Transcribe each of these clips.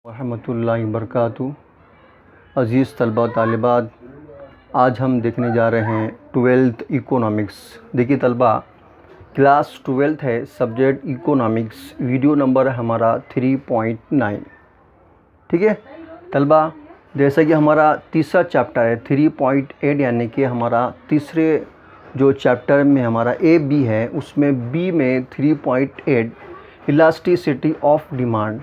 वरहमतुल्लाहि वबरकातुहू। अज़ीज़ तलबा तालिबात, आज हम देखने जा रहे हैं 12th इकोनॉमिक्स। देखिए तलबा, क्लास 12th है, सब्जेक्ट इकोनॉमिक्स, वीडियो नंबर है हमारा 3.9। ठीक है तलबा, जैसा कि हमारा तीसरा चैप्टर है 3.8, यानी कि हमारा तीसरे जो चैप्टर में हमारा ए बी है, उसमें बी में 3.8 इलास्टिसिटी ऑफ डिमांड,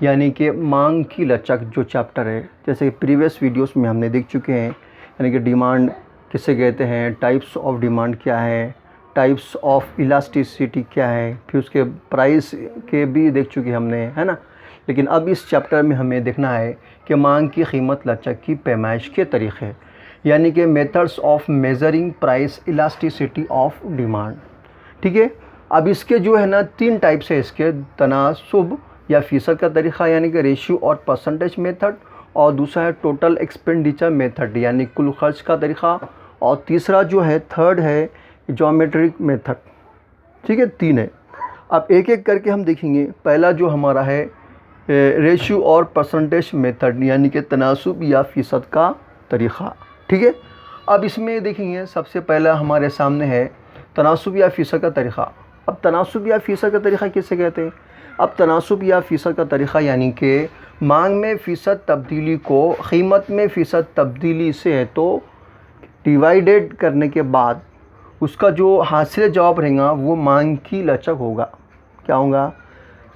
यानी कि मांग की लचक जो चैप्टर है, जैसे प्रीवियस वीडियोस में हमने देख चुके हैं। यानी कि डिमांड किसे कहते हैं, टाइप्स ऑफ डिमांड क्या है, टाइप्स ऑफ इलास्टिसिटी क्या है, फिर उसके प्राइस के भी देख चुके हमने, है ना। लेकिन अब इस चैप्टर में हमें देखना है कि मांग की कीमत लचक की पैमाइश के तरीक़े, यानी कि methods of measuring price elasticity of demand. ठीक है, अब इसके जो है ना 3 टाइप्स है इसके, तनासुब या फ़ीसद का तरीक़ा यानी कि रेशियो और परसेंटेज मेथड, और दूसरा है टोटल एक्सपेंडिचर मेथड यानी कुल खर्च का तरीक़ा, और तीसरा जो है थर्ड है ज्योमेट्रिक मेथड। ठीक है, 3 है। अब एक एक करके हम देखेंगे। पहला जो हमारा है रेशियो और परसेंटेज मेथड, यानी कि तनासुब या फ़ीसद का तरीक़ा। ठीक है, अब इसमें देखेंगे सबसे पहला हमारे सामने है तनासुब या फ़ीसद का तरीक़ा। अब तनासुब या फ़ीसद का तरीक़ा किसे कहते हैं? अब तनासुब या फ़ीसद का तरीक़ा यानी कि मांग में फ़ीसद तब्दीली को कीमत में फ़ीसद तब्दीली से तो डिवाइडेड करने के बाद उसका जो हासिल जवाब रहेगा वो मांग की लचक होगा। क्या होगा?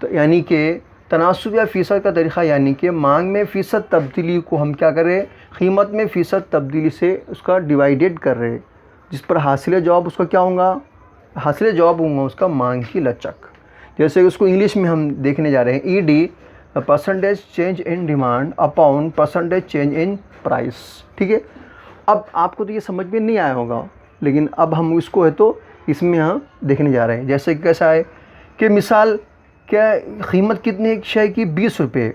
तो यानी कि तनासुब या फ़ीसद का तरीक़ा यानी कि मांग में फ़ीसद तब्दीली को हम क्या कर रहे हैं, कीमत में फ़ीसद तब्दीली से उसका डिवाइडेड कर रहे हैं, जिस पर हासिल जवाब उसका क्या होगा, हासिल जवाब होगा उसका मांग की लचक। जैसे उसको इंग्लिश में हम देखने जा रहे हैं, ED percentage change in demand upon percentage change in price. ठीक है, अब आपको तो ये समझ में नहीं आया होगा, लेकिन अब हम इसको है तो इसमें हम देखने जा रहे हैं। जैसे कैसा है कि मिसाल, क्या कीमत कितनी है एक शय की, 20 रुपये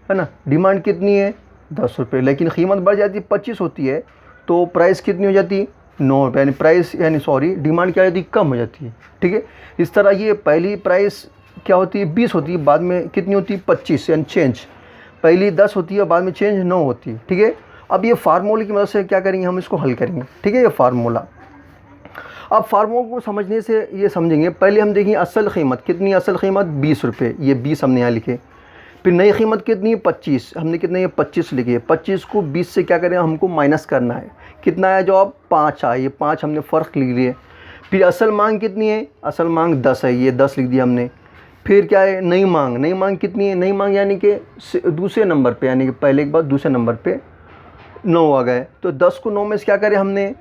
है ना, डिमांड कितनी है 10 रुपये, लेकिन कीमत बढ़ जाती है 25 होती है, तो प्राइस कितनी हो जाती है 9 रुपये, यानी प्राइस डिमांड क्या हो जाती है, कम हो जाती है। ठीक है, इस तरह ये पहली प्राइस क्या होती है 20 होती है, बाद में कितनी होती है 25, यानी चेंज पहली 10 होती है, बाद में चेंज 9 होती है। ठीक है, अब ये फार्मूले की मदद से क्या करेंगे, हम इसको हल करेंगे। ठीक है, ये फार्मूला, अब फार्मूले को समझने से ये समझेंगे। पहले हम देखेंगे असल कीमत कितनी, असल कीमत 20 रुपये, ये 20 हमने यहाँ लिखे। फिर नई कीमत कितनी है 25, हमने कितने ये 25 लिखी है। 25 को 20 से क्या करें, हमको माइनस करना है, कितना आया जवाब 5 आया, ये 5 हमने फ़र्क लिख लिए। फिर असल मांग कितनी है, असल मांग 10 है, ये 10 लिख दिया हमने। फिर क्या है नई मांग, नई मांग कितनी है, नई मांग यानी कि दूसरे नंबर पे, यानी कि पहले के बाद दूसरे नंबर पे 9 आ गए, तो 10 को 9 में से क्या करें हमने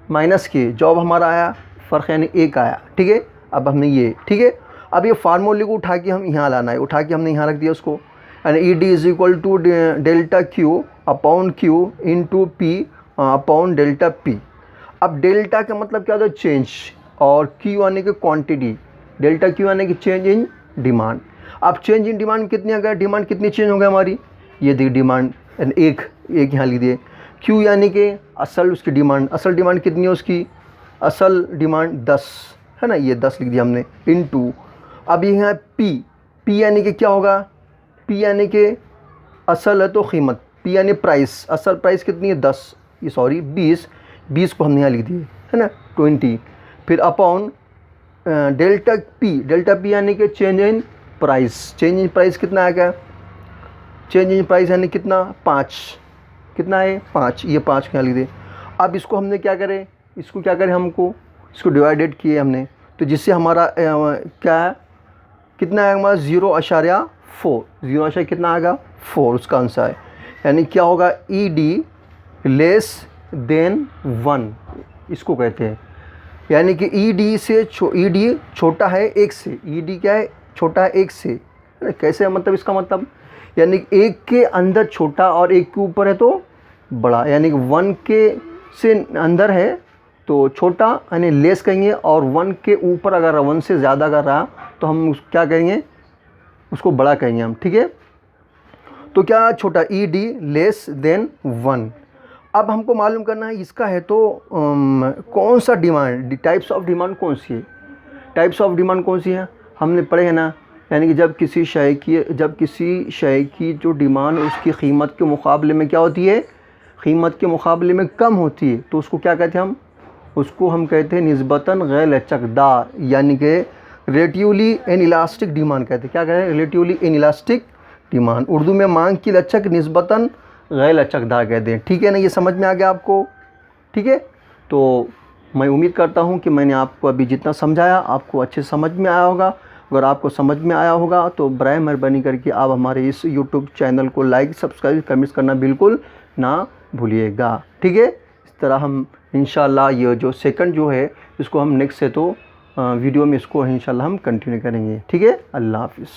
माइनस किए, जवाब हमारा आया फ़र्क यानी 1 आया। ठीक है, अब हमने ये, ठीक है, अब ये फार्मूले को उठा के हम यहाँ लाना है, उठा के हमने यहाँ रख दिया उसको, यानी E D is equal to delta Q upon Q into P upon delta P. अब डेल्टा का मतलब क्या होता है, चेंज, और क्यू यानी कि क्वांटिटी, डेल्टा क्यू यानी कि चेंज इन डिमांड। अब चेंज इन डिमांड कितनी आ गया, डिमांड कितनी चेंज हो गई हमारी, ये देखिए डिमांड एक यहाँ लिख दिए। क्यू यानी कि असल उसकी डिमांड, असल डिमांड कितनी है उसकी, असल डिमांड 10 है ना, ये 10 लिख दिया हमने, इनटू अब ये है पी, पी यानी कि क्या होगा, पी यानी कि असल है तो कीमत, पी यानी प्राइस, असल प्राइस कितनी है 10, ये 20 को हमने यहाँ लिख दिए है ना 20। फिर upon delta P, delta P यानी कि change in price, change in price कितना आ गया, चेंज इन प्राइस यानी कितना 5, कितना है 5, ये 5 यहाँ लिख दे। अब इसको हमने क्या करें, इसको क्या करें, हमको इसको डिवाइडेड किए हमने, तो जिससे हमारा क्या है, कितना आएगा हमारा 0.4, 0 कितना आएगा 4, उसका आंसर है। यानी क्या होगा, ई डी लेस देन 1 इसको कहते हैं, यानी कि ई डी से ई डी छोटा है 1 से, ई डी क्या है छोटा है 1 से, कैसे मतलब इसका मतलब, यानी 1 के अंदर छोटा और 1 के ऊपर है तो बड़ा, यानी कि 1 के से अंदर है तो छोटा यानी लेस कहेंगे, और 1 के ऊपर अगर 1 से ज़्यादा अगर रहा तो हम क्या कहेंगे, उसको बड़ा कहेंगे हम। ठीक है, तो क्या छोटा, ई डी लेस देन 1। अब हमको मालूम करना है इसका है तो कौन सा डिमांड, टाइप्स ऑफ डिमांड कौन सी है, टाइप्स ऑफ डिमांड कौन सी है, हमने पढ़े हैं ना यानी कि जब किसी शय की जो डिमांड उसकी कीमत के मुकाबले में क्या होती है, कीमत के मुकाबले में कम होती है, तो उसको क्या कहते हैं उसको हम कहते हैं निस्बतन गैर लचकदार, यानी कि रिलेटिवली इनइलास्टिक डिमांड कहते हैं। क्या कहते हैं? Relatively inelastic demand. उर्दू में मांग की लचक निस्बतन गैर लचकदार कहते हैं। ठीक है ना, ये समझ में आ गया आपको? ठीक है, तो मैं उम्मीद करता हूँ कि मैंने आपको अभी जितना समझाया आपको अच्छे समझ में आया होगा। अगर आपको समझ में आया होगा तो बराए मेहरबानी करके आप हमारे इस यूट्यूब चैनल को लाइक, सब्सक्राइब, कमेंट्स करना बिल्कुल ना भूलिएगा। ठीक है, इस तरह हम इंशाल्लाह ये जो सेकंड जो है इसको हम नेक्स्ट से तो वीडियो में इसको इंशाल्लाह हम कंटिन्यू करेंगे। ठीक है, अल्लाह हाफ़िज़।